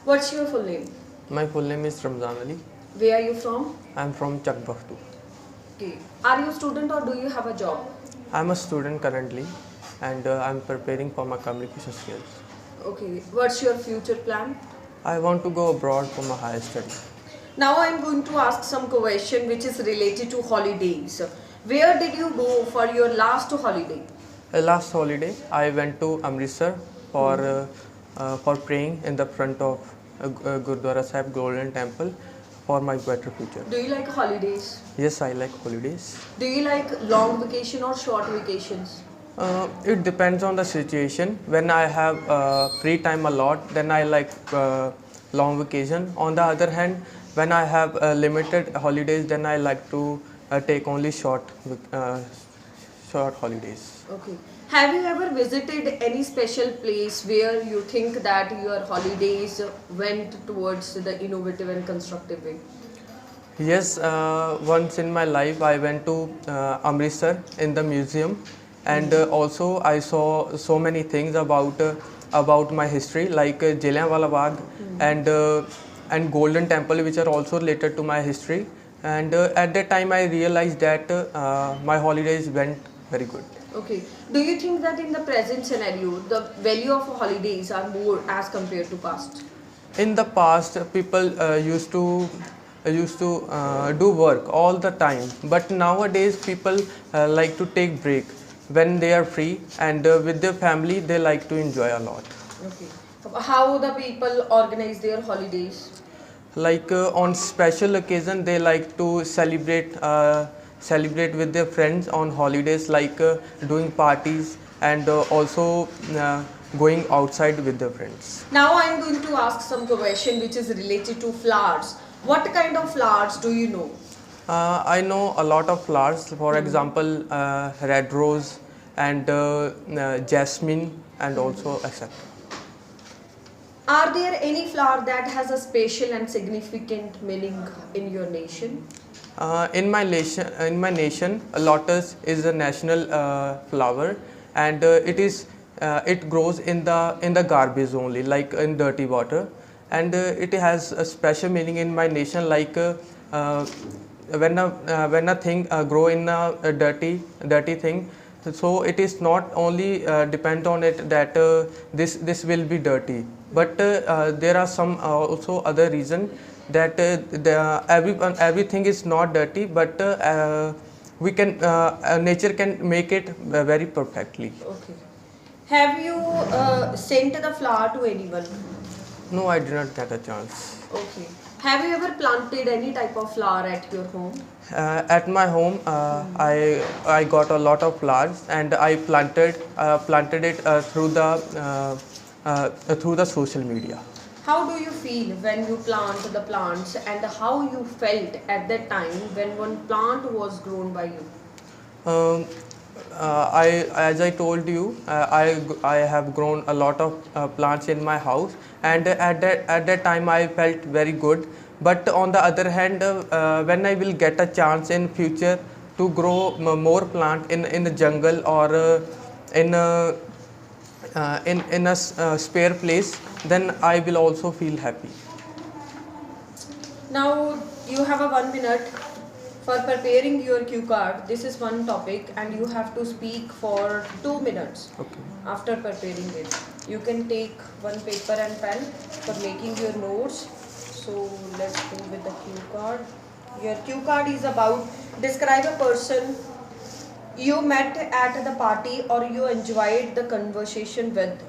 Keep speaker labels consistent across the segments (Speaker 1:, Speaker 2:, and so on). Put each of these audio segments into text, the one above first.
Speaker 1: What's your full name?
Speaker 2: My full name is Ramzan Ali.
Speaker 1: Where are you from?
Speaker 2: I'm from Chakbaftu.
Speaker 1: Okay. Are you a student or do you have a job?
Speaker 2: I'm a student currently and I'm preparing for my communication skills.
Speaker 1: Okay. What's your future plan?
Speaker 2: I want to go abroad for my higher study.
Speaker 1: Now I'm going to ask some question which is related to holidays. Where did you go for your last holiday?
Speaker 2: Last holiday, I went to Amritsar for praying in the front of Gurdwara Sahib Golden Temple for my better future.
Speaker 1: Do you like holidays?
Speaker 2: Yes, I like holidays.
Speaker 1: Do you like long vacation or short vacations?
Speaker 2: It depends on the situation. When I have free time a lot, then I like long vacation. On the other hand, when I have limited holidays, then I like to take only short holidays.
Speaker 1: Okay. Have you ever visited any special place where you think that your holidays went towards the innovative and constructive way?
Speaker 2: Yes, once in my life I went to Amritsar in the museum, and also I saw so many things about my history, like Jallianwala Bagh and Golden Temple, which are also related to my history. And at that time I realized that my holidays went very good.
Speaker 1: Okay. Do you think that in the present scenario, the value of holidays are more as compared to past?
Speaker 2: In the past, people used to do work all the time, but nowadays people like to take break when they are free, and with their family they like to enjoy a lot.
Speaker 1: Okay. How the people organize their holidays?
Speaker 2: Like on special occasion they like to celebrate with their friends on holidays, like doing parties and also going outside with their friends.
Speaker 1: Now I am going to ask some question which is related to flowers. What kind of flowers do you know?
Speaker 2: I know a lot of flowers, for example, red rose and jasmine and also etc.
Speaker 1: Are there any flower that has a special and significant meaning in your nation?
Speaker 2: In my nation, lotus is a national flower, and it grows in the garbage only, like in dirty water, and it has a special meaning in my nation. Like when a thing grow in a dirty thing, so it is not only depend on it that this will be dirty, but there are some also other reason that everything is not dirty, but we can nature can make it very perfectly.
Speaker 1: Okay. Have you sent the flower to anyone?
Speaker 2: No, I did not get a chance.
Speaker 1: Okay. Have you ever planted any type of flower at your home?
Speaker 2: At my home, I got a lot of flowers, and I planted it through the social media.
Speaker 1: How do you feel when you plant the plants, and how you felt at that time when one plant was grown by you?
Speaker 2: As I told you, I have grown a lot of plants in my house, and at that time I felt very good. But on the other hand, when I will get a chance in future to grow more plant in the jungle, or in a spare place, then I will also feel happy.
Speaker 1: Now you have a 1 minute for preparing your cue card. This is one topic, and you have to speak for 2 minutes.
Speaker 2: Okay.
Speaker 1: After preparing it, you can take one paper and pen for making your notes. So let's go with the cue card. Your cue card is about describe a person you met at the party or you enjoyed the conversation with.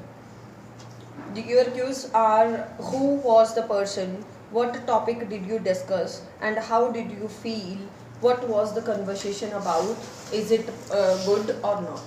Speaker 1: Your cues are who was the person, what topic did you discuss, and how did you feel, what was the conversation about, is it good or not.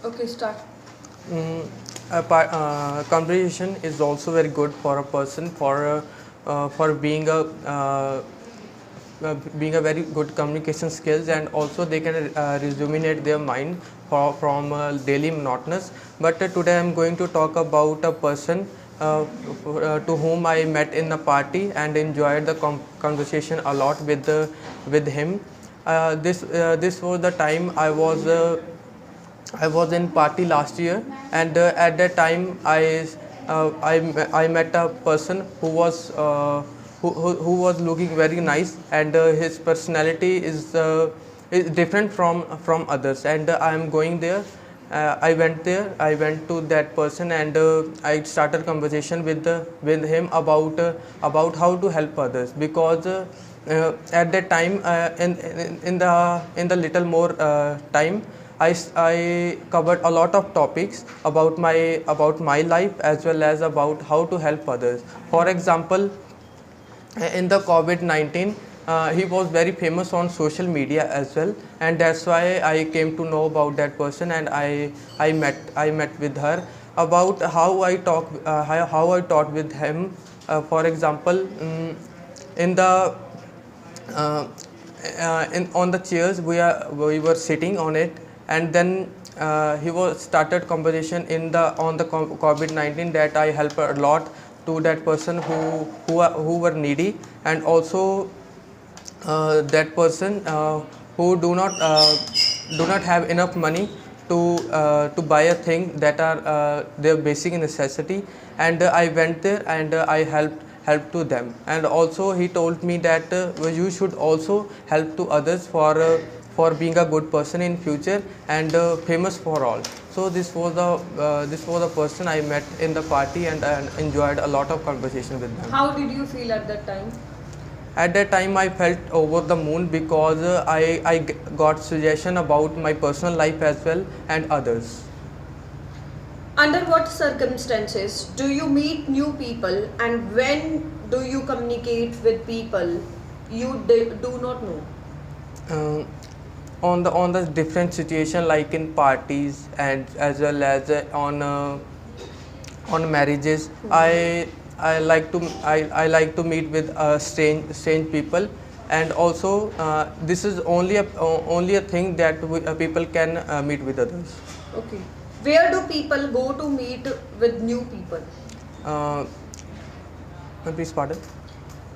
Speaker 1: Okay, start.
Speaker 2: Mm, conversation is also very good for a person for being a very good communication skills, and also they can rejuvenate their mind from daily monotonous. But today I'm going to talk about a person to whom I met in a party and enjoyed the conversation a lot with him. This was the time I was in party last year, and at that time I met a person who was looking very nice, and his personality is different from others. And I am going there. I went there. I went to that person, and I started conversation with him about how to help others, because at that time in the little more time I covered a lot of topics about my life, as well as about how to help others. For example, in the COVID-19, he was very famous on social media as well, and that's why I came to know about that person, and I met with her about how I talked with him. For example, in the uh, on the chairs we were sitting on it, and then he was started conversation on the COVID-19, that I help a lot to that person who were needy, and also that person who do not have enough money to buy a thing that are their basic necessity. And I went there, and I helped to them. And also he told me that you should also help to others for being a good person in future, and famous for all. So this was the person I met in the party, and enjoyed a lot of conversation with them.
Speaker 1: How did you feel at that time?
Speaker 2: At that time I felt over the moon, because got suggestion about my personal life as well, and others.
Speaker 1: Under what circumstances do you meet new people, and when do you communicate with people you do not know?
Speaker 2: Uh, on the different situation, like in parties, and as well as on marriages, I like to meet with strange people. And also this is only a thing that people can meet with others.
Speaker 1: Okay. Where do people go to meet with new people?
Speaker 2: uh, Please pardon.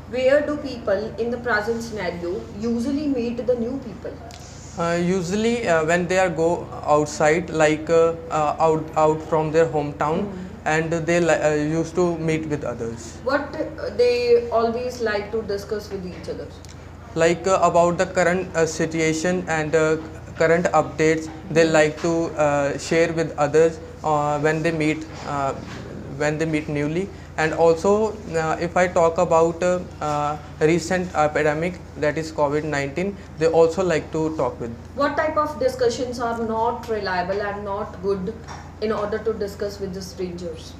Speaker 1: Where do people in the present scenario usually meet the new people?
Speaker 2: Usually when they are go outside, like out from their hometown, and they used to meet with others,
Speaker 1: What they always like to discuss with each other?
Speaker 2: like about the current situation, and current updates they like to share with others when they meet newly. And also if I talk about recent epidemic, that is COVID-19, they also like to talk with.
Speaker 1: What type of discussions are not reliable and not good in order to discuss with the strangers?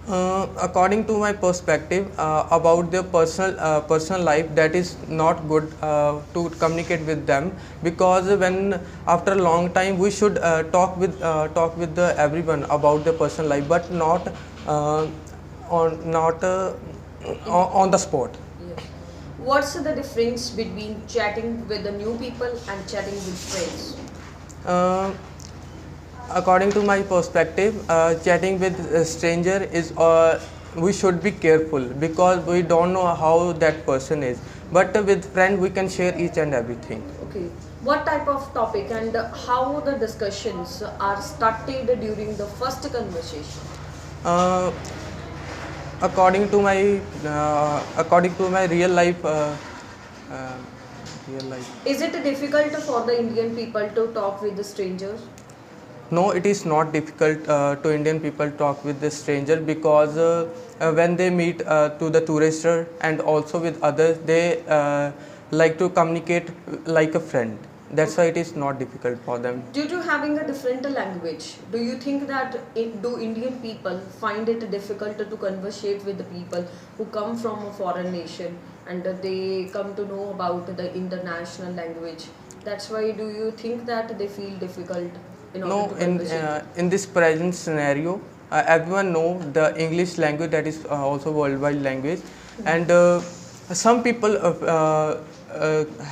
Speaker 2: According to my perspective, about their personal life, that is not good to communicate with them, because when after a long time we should talk with the everyone about their personal life, but uh, not on the spot.
Speaker 1: Yes. What's the difference between chatting with the new people and chatting with friends?
Speaker 2: Uh, According to my perspective, chatting with a stranger is we should be careful, because we don't know how that person is. But with friend we can share each and everything.
Speaker 1: Okay. What type of topic and how the discussions are started during the first conversation?
Speaker 2: Uh, according to my uh, real life.
Speaker 1: Is it difficult for the Indian people to talk with the strangers?
Speaker 2: No, it is not difficult to Indian people talk with the stranger, because when they meet to the tourister and also with others, they like to communicate like a friend. That's why it is not difficult for them.
Speaker 1: Due to having a different language, do you think that do Indian people find it difficult to conversate with the people who come from a foreign nation and they come to know about the international language? That's why do you think that they feel difficult in order
Speaker 2: No,
Speaker 1: to conversate?
Speaker 2: in this present scenario, everyone know the English language, that is also worldwide language, and some people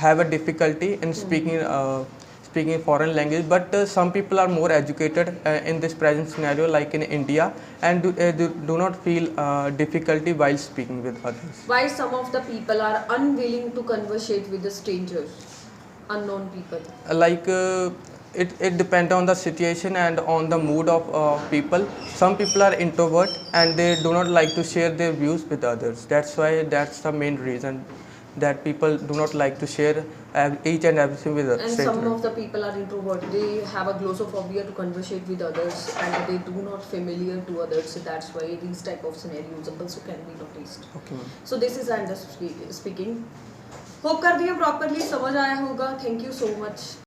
Speaker 2: have a difficulty in speaking foreign language, but some people are more educated in this present scenario, like in India, and do not feel difficulty while speaking with others.
Speaker 1: Why some of the people are unwilling to conversate with the strangers, unknown people?
Speaker 2: Like it depends on the situation and on the mood of people. Some people are introvert and they do not like to share their views with others. That's why, that's the main reason that people do not like to share each and everything with a
Speaker 1: And
Speaker 2: stranger.
Speaker 1: some of the people are introvert. They have a glossophobia to conversate with others, and they do not familiar to others. So that's why these type of scenarios also can be noticed.
Speaker 2: Okay, ma'am.
Speaker 1: So this is I'm just speaking. Hope कर दिया properly समझ आया होगा. Thank you so much.